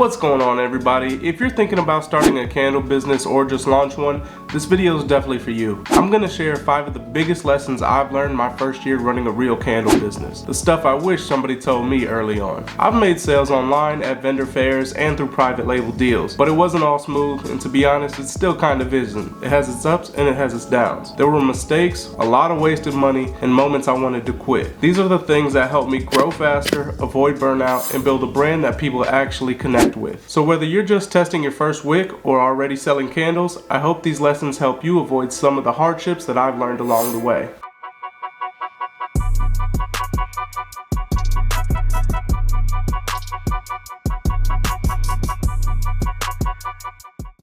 What's going on, everybody? If you're thinking about starting a candle business or just launch one, this video is definitely for you. I'm going to share 5 of the biggest lessons I've learned my first year running a real candle business. The stuff I wish somebody told me early on. I've made sales online, at vendor fairs, and through private label deals, but it wasn't all smooth, and to be honest, it still kind of isn't. It has its ups and it has its downs. There were mistakes, a lot of wasted money, and moments I wanted to quit. These are the things that helped me grow faster, avoid burnout, and build a brand that people actually connect with. So whether you're just testing your first wick or already selling candles, I hope these lessons help you avoid some of the hardships that I've learned along the way.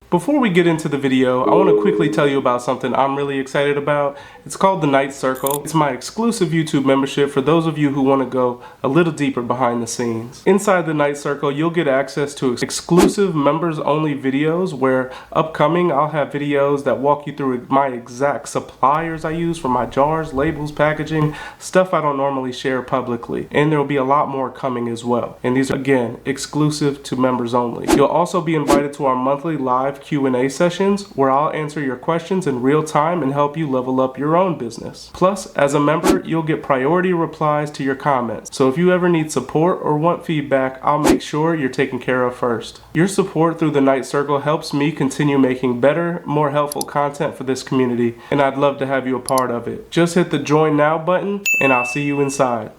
Before we get into the video, I want to quickly tell you about something I'm really excited about. It's called the Night Circle. It's my exclusive YouTube membership for those of you who want to go a little deeper behind the scenes. Inside the Night Circle, you'll get access to exclusive members-only videos where upcoming I'll have videos that walk you through my exact suppliers I use for my jars, labels, packaging, stuff I don't normally share publicly. And there will be a lot more coming as well. And these are, again, exclusive to members only. You'll also be invited to our monthly live Q&A sessions where I'll answer your questions in real time and help you level up your own business. Plus, as a member, you'll get priority replies to your comments. So if you ever need support or want feedback, I'll make sure you're taken care of first. Your support through the Night Circle helps me continue making better, more helpful content for this community, and I'd love to have you a part of it. Just hit the Join Now button, and I'll see you inside.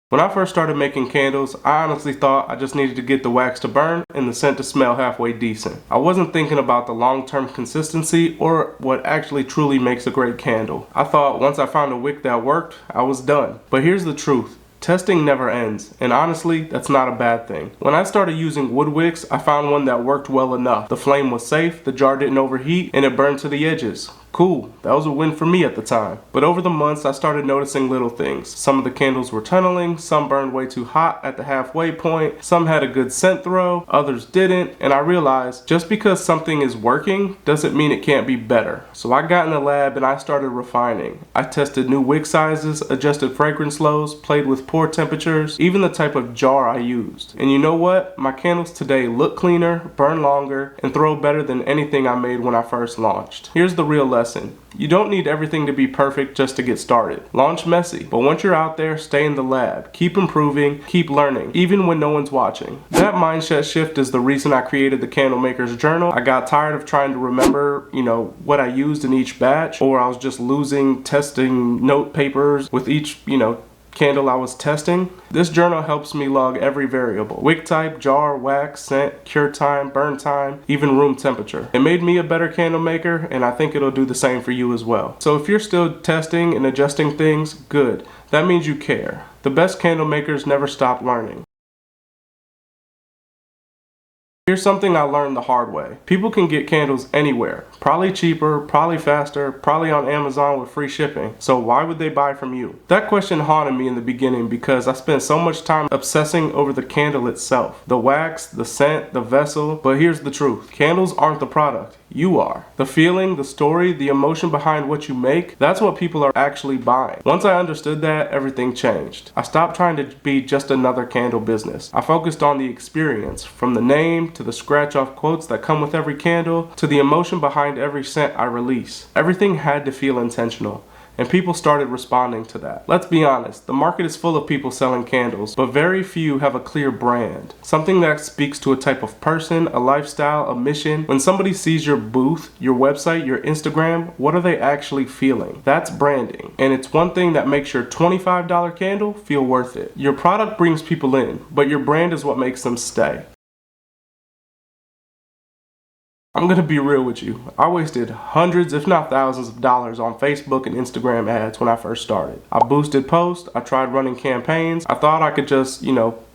When I first started making candles, I honestly thought I just needed to get the wax to burn and the scent to smell halfway decent. I wasn't thinking about the long-term consistency or what actually truly makes a great candle. I thought once I found a wick that worked, I was done. But here's the truth. Testing never ends, and honestly, that's not a bad thing. When I started using wood wicks, I found one that worked well enough. The flame was safe, the jar didn't overheat, and it burned to the edges. Cool, that was a win for me at the time. But over the months, I started noticing little things. Some of the candles were tunneling, some burned way too hot at the halfway point, some had a good scent throw, others didn't, and I realized just because something is working doesn't mean it can't be better. So I got in the lab and I started refining. I tested new wick sizes, adjusted fragrance lows, played with pour temperatures, even the type of jar I used. And you know what? My candles today look cleaner, burn longer, and throw better than anything I made when I first launched. Here's the real lesson. You don't need everything to be perfect just to get started. Launch messy, but once you're out there, stay in the lab. Keep improving, keep learning, even when no one's watching. That mindset shift is the reason I created the Candle Maker's Journal. I got tired of trying to remember, what I used in each batch, or I was just losing testing note papers with each, candle I was testing. This journal helps me log every variable: wick type, jar, wax, scent, cure time, burn time, even room temperature. It made me a better candle maker, and I think it'll do the same for you as well. So if you're still testing and adjusting things, good. That means you care. The best candle makers never stop learning. Here's something I learned the hard way. People can get candles anywhere. Probably cheaper, probably faster, probably on Amazon with free shipping. So why would they buy from you? That question haunted me in the beginning because I spent so much time obsessing over the candle itself. The wax, the scent, the vessel. But here's the truth. Candles aren't the product. You are. The feeling, the story, the emotion behind what you make, that's what people are actually buying. Once I understood that, everything changed. I stopped trying to be just another candle business. I focused on the experience, from the name to the scratch-off quotes that come with every candle, to the emotion behind every scent I release. Everything had to feel intentional. And people started responding to that. Let's be honest, the market is full of people selling candles, but very few have a clear brand. Something that speaks to a type of person, a lifestyle, a mission. When somebody sees your booth, your website, your Instagram, what are they actually feeling? That's branding. And it's one thing that makes your $25 candle feel worth it. Your product brings people in, but your brand is what makes them stay. I'm gonna be real with you. I wasted hundreds, if not thousands of dollars on Facebook and Instagram ads when I first started. I boosted posts, I tried running campaigns. I thought I could just,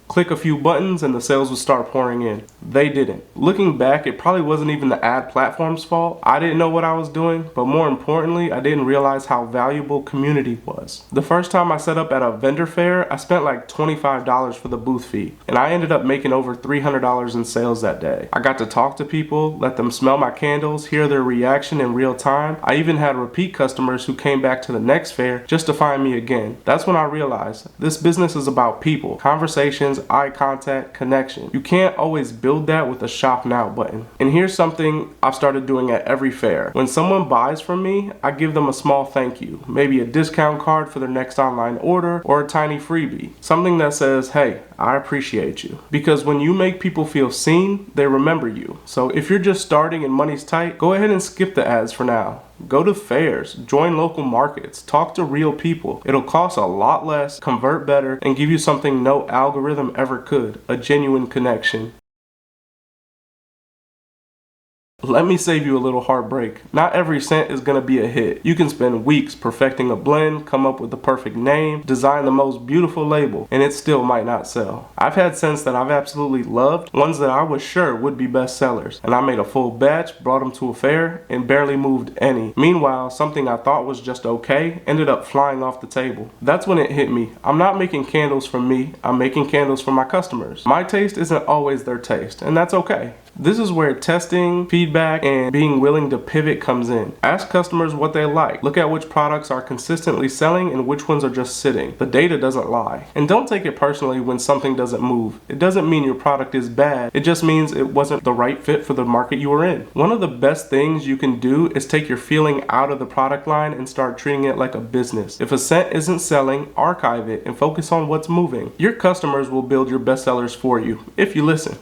click a few buttons and the sales would start pouring in. They didn't. Looking back, it probably wasn't even the ad platform's fault. I didn't know what I was doing, but more importantly, I didn't realize how valuable community was. The first time I set up at a vendor fair, I spent like $25 for the booth fee, and I ended up making over $300 in sales that day. I got to talk to people, let them smell my candles, hear their reaction in real time. I even had repeat customers who came back to the next fair just to find me again. That's when I realized this business is about people, conversations, conversations, eye contact, connection. You can't always build that with a shop now button. And here's something I've started doing at every fair. When someone buys from me, I give them a small thank you, maybe a discount card for their next online order or a tiny freebie. Something that says, hey, I appreciate you. Because when you make people feel seen, they remember you. So if you're just starting and money's tight, go ahead and skip the ads for now. Go to fairs, join local markets, talk to real people. It'll cost a lot less, convert better, and give you something no algorithm ever could, a genuine connection. Let me save you a little heartbreak. Not every scent is going to be a hit. You can spend weeks perfecting a blend, come up with the perfect name, design the most beautiful label, and it still might not sell. I've had scents that I've absolutely loved, ones that I was sure would be bestsellers, and I made a full batch, brought them to a fair, and barely moved any. Meanwhile, something I thought was just okay ended up flying off the table. That's when it hit me. I'm not making candles for me, I'm making candles for my customers. My taste isn't always their taste, and that's okay. This is where testing, feedback, and being willing to pivot comes in. Ask customers what they like. Look at which products are consistently selling and which ones are just sitting. The data doesn't lie. And don't take it personally when something doesn't move. It doesn't mean your product is bad. It just means it wasn't the right fit for the market you were in. One of the best things you can do is take your feeling out of the product line and start treating it like a business. If a scent isn't selling, archive it and focus on what's moving. Your customers will build your bestsellers for you, if you listen.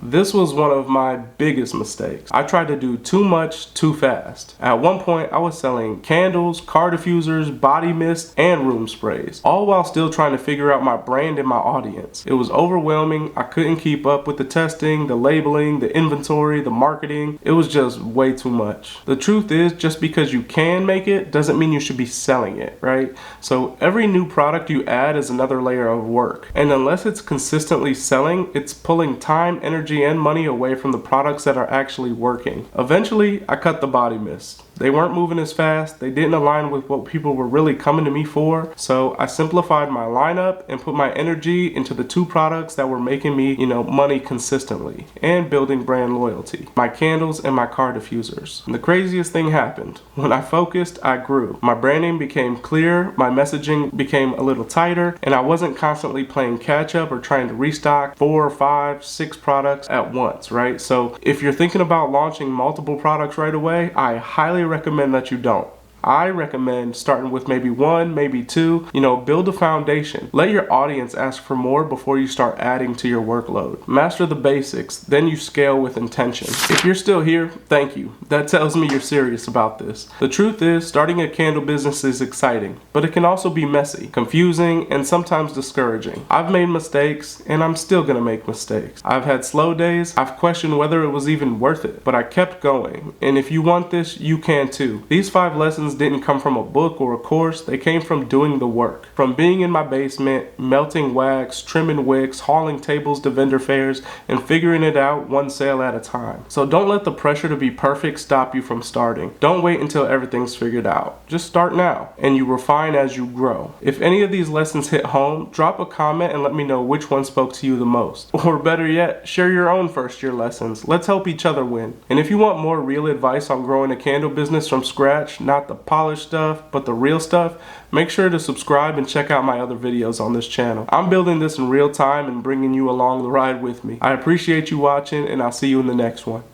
This was one of my biggest mistakes. I tried to do too much too fast. At one point, I was selling candles, car diffusers, body mist, and room sprays, all while still trying to figure out my brand and my audience. It was overwhelming. I couldn't keep up with the testing, the labeling, the inventory, the marketing. It was just way too much. The truth is, just because you can make it doesn't mean you should be selling it, right? So every new product you add is another layer of work. And unless it's consistently selling, it's pulling time, energy, and money away from the products that are actually working. Eventually, I cut the body mist. They weren't moving as fast, they didn't align with what people were really coming to me for, so I simplified my lineup and put my energy into the two products that were making me, money consistently and building brand loyalty. My candles and my car diffusers. And the craziest thing happened. When I focused, I grew. My branding became clear, my messaging became a little tighter, and I wasn't constantly playing catch up or trying to restock 4, 5, 6 products at once, right? So if you're thinking about launching multiple products right away, I highly recommend that you don't. I recommend starting with maybe 1, maybe 2, build a foundation. Let your audience ask for more before you start adding to your workload. Master the basics, then you scale with intention. If you're still here, thank you. That tells me you're serious about this. The truth is, starting a candle business is exciting, but it can also be messy, confusing, and sometimes discouraging. I've made mistakes, and I'm still gonna make mistakes. I've had slow days, I've questioned whether it was even worth it, but I kept going. And if you want this, you can too. These 5 lessons didn't come from a book or a course, they came from doing the work. From being in my basement, melting wax, trimming wicks, hauling tables to vendor fairs, and figuring it out one sale at a time. So don't let the pressure to be perfect stop you from starting. Don't wait until everything's figured out. Just start now, and you refine as you grow. If any of these lessons hit home, drop a comment and let me know which one spoke to you the most. Or better yet, share your own first year lessons. Let's help each other win. And if you want more real advice on growing a candle business from scratch, not the polished stuff, but the real stuff, make sure to subscribe and check out my other videos on this channel. I'm building this in real time and bringing you along the ride with me. I appreciate you watching, and I'll see you in the next one.